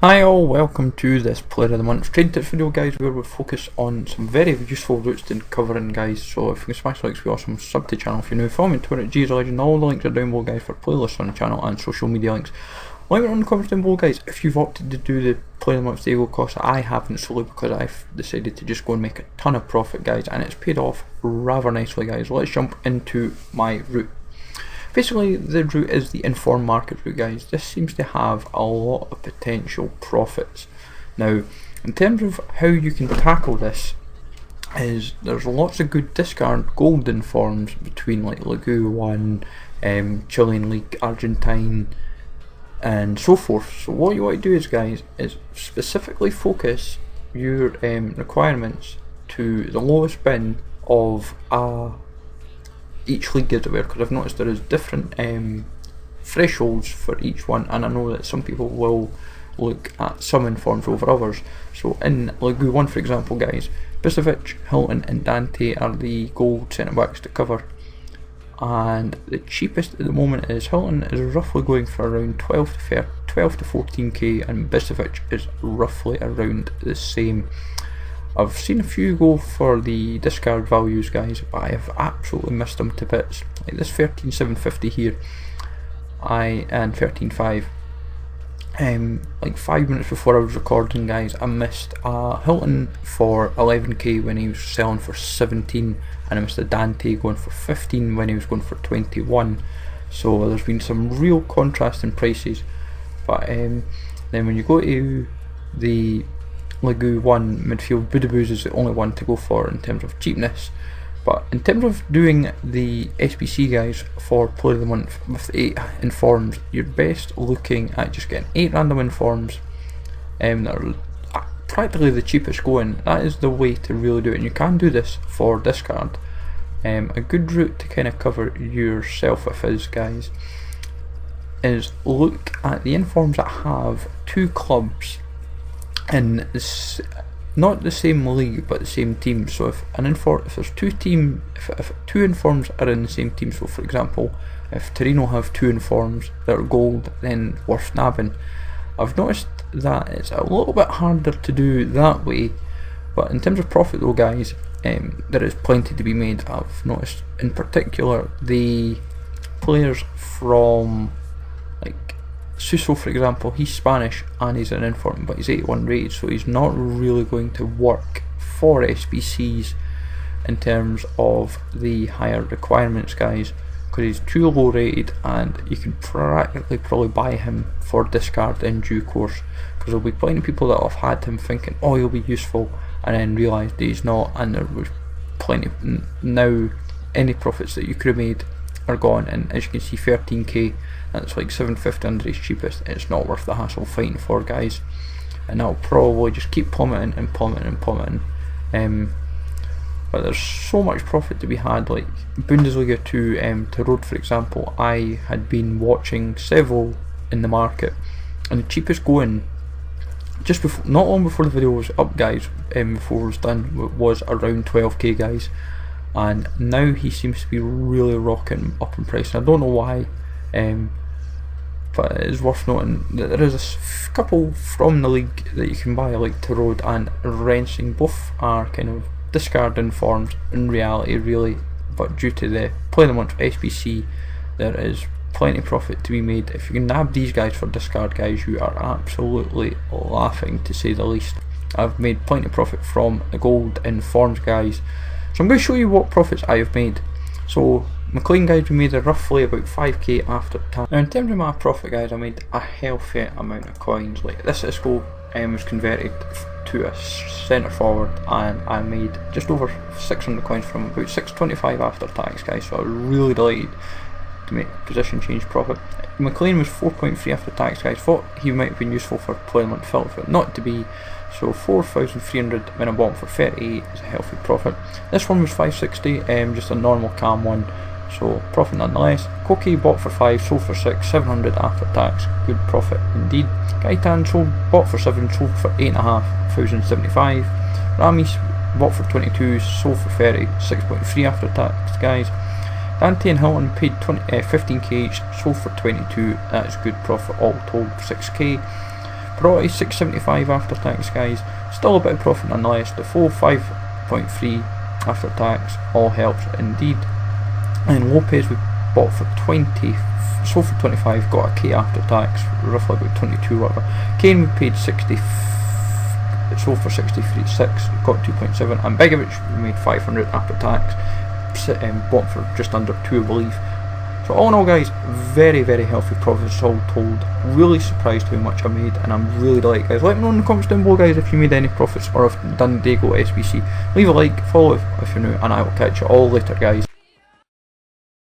Hi all, welcome to this Player of the Month trade tips video guys, where we focus on some very useful routes to covering guys. So if you can smash likes, be awesome, sub to the channel if you're new, follow me on Twitter at GSLegend, all the links are down below guys for playlists on the channel and social media links. Like me on the comments down below guys, if you've opted to do the Player of the Month Aguero Costa. I haven't, solely because I've decided to just go and make a ton of profit guys, and it's paid off rather nicely guys. Let's jump into my route. Basically, the route is the informed market route guys. This seems to have a lot of potential profits. Now, in terms of how you can tackle this, is there's lots of good discard gold informs between like Ligue 1, Chilean League, Argentine, and so forth. So what you want to do is guys, is specifically focus your requirements to the lowest bin of each league is aware, because I've noticed there is different thresholds for each one, and I know that some people will look at some informs over others. So in Ligue 1 for example guys, Bisevic, Hilton and Dante are the gold centre backs to cover, and the cheapest at the moment is Hilton is roughly going for around 12 to 14k, and Bisevic is roughly around the same. I've seen a few go for the discard values guys, but I have absolutely missed them to bits. Like this 13,750 here, and 13.5. Like 5 minutes before I was recording guys, I missed Hilton for 11k when he was selling for 17, and I missed a Dante going for 15 when he was going for 21. So there's been some real contrast in prices. But then when you go to the Ligue 1 midfield, Budabuz is the only one to go for in terms of cheapness. But in terms of doing the SBC guys for Player of the Month with 8 informs, you're best looking at just getting 8 random informs that are practically the cheapest going. That is the way to really do it, and you can do this for discard. A good route to kind of cover yourself with is guys, is look at the informs that have 2 clubs in this, not the same league but the same team. So if there's if 2 informs are in the same team, so for example if Torino have 2 informs that are gold, then worth nabbing. I've noticed that it's a little bit harder to do that way, but in terms of profit though guys, there is plenty to be made. I've noticed in particular the players from like Suso for example, he's Spanish and he's an inform, but he's 81 rated, so he's not really going to work for SBCs in terms of the higher requirements guys, because he's too low rated, and you can practically probably buy him for discard in due course, because there'll be plenty of people that have had him thinking oh he'll be useful and then realised that he's not, and there was plenty. Now any profits that you could have made are gone, and as you can see 13k, that's like 750 under his cheapest. It's not worth the hassle fighting for guys, and that'll probably just keep plummeting and plummeting and plummeting. But there's so much profit to be had. Like Bundesliga to Road for example, I had been watching several in the market, and the cheapest going just before, not long before the video was up guys, before it was done, was around 12k guys, and now he seems to be really rocking up in price. And I don't know why, but it is worth noting that there is a couple from the league that you can buy, like Tarot and Rensing. Both are kind of discard informs in reality really, but due to the Player of the Month SBC there is plenty of profit to be made. If you can nab these guys for discard guys, you are absolutely laughing to say the least. I've made plenty of profit from the gold informs guys, so I'm going to show you what profits I have made. So McLean guys, we made roughly about 5k after tax. Now in terms of my profit guys, I made a healthy amount of coins. Like this Isco was converted to a centre forward, and I made just over 600 coins from about 625 after tax guys, so I was really delighted to make position change profit. McLean was 4.3 after tax guys. Thought he might have been useful for Player of the Month Phillips, but not to be. So 4,300 when I bought him for 38 is a healthy profit. This one was 560, just a normal cam one, so profit nonetheless. Koki bought for 5, sold for 6, 700 after tax, good profit indeed. Gaitan bought for 7, sold for 8.5, 1,075. Ramis bought for 22, sold for 30, 6.3 after tax guys. Dante and Hilton paid 15k each, sold for 22, that is good profit all told, 6k. Perotti 675 after tax, guys. Still a bit of profit nonetheless. The full 5.3 after tax, all helps indeed. And Lopez we bought for 20, sold for 25, got a K after tax, roughly about 22 whatever. Kane we paid 60, sold for 63.6, got 2.7, and Begovic we made 500 after tax, bought for just under 2 I believe. So all in all, guys, very healthy profits all told. Really surprised how much I made, and I'm really delighted, guys. Let me know in the comments down below, guys, if you made any profits or if done Dago SBC. Leave a like, follow if you're new, and I will catch you all later, guys.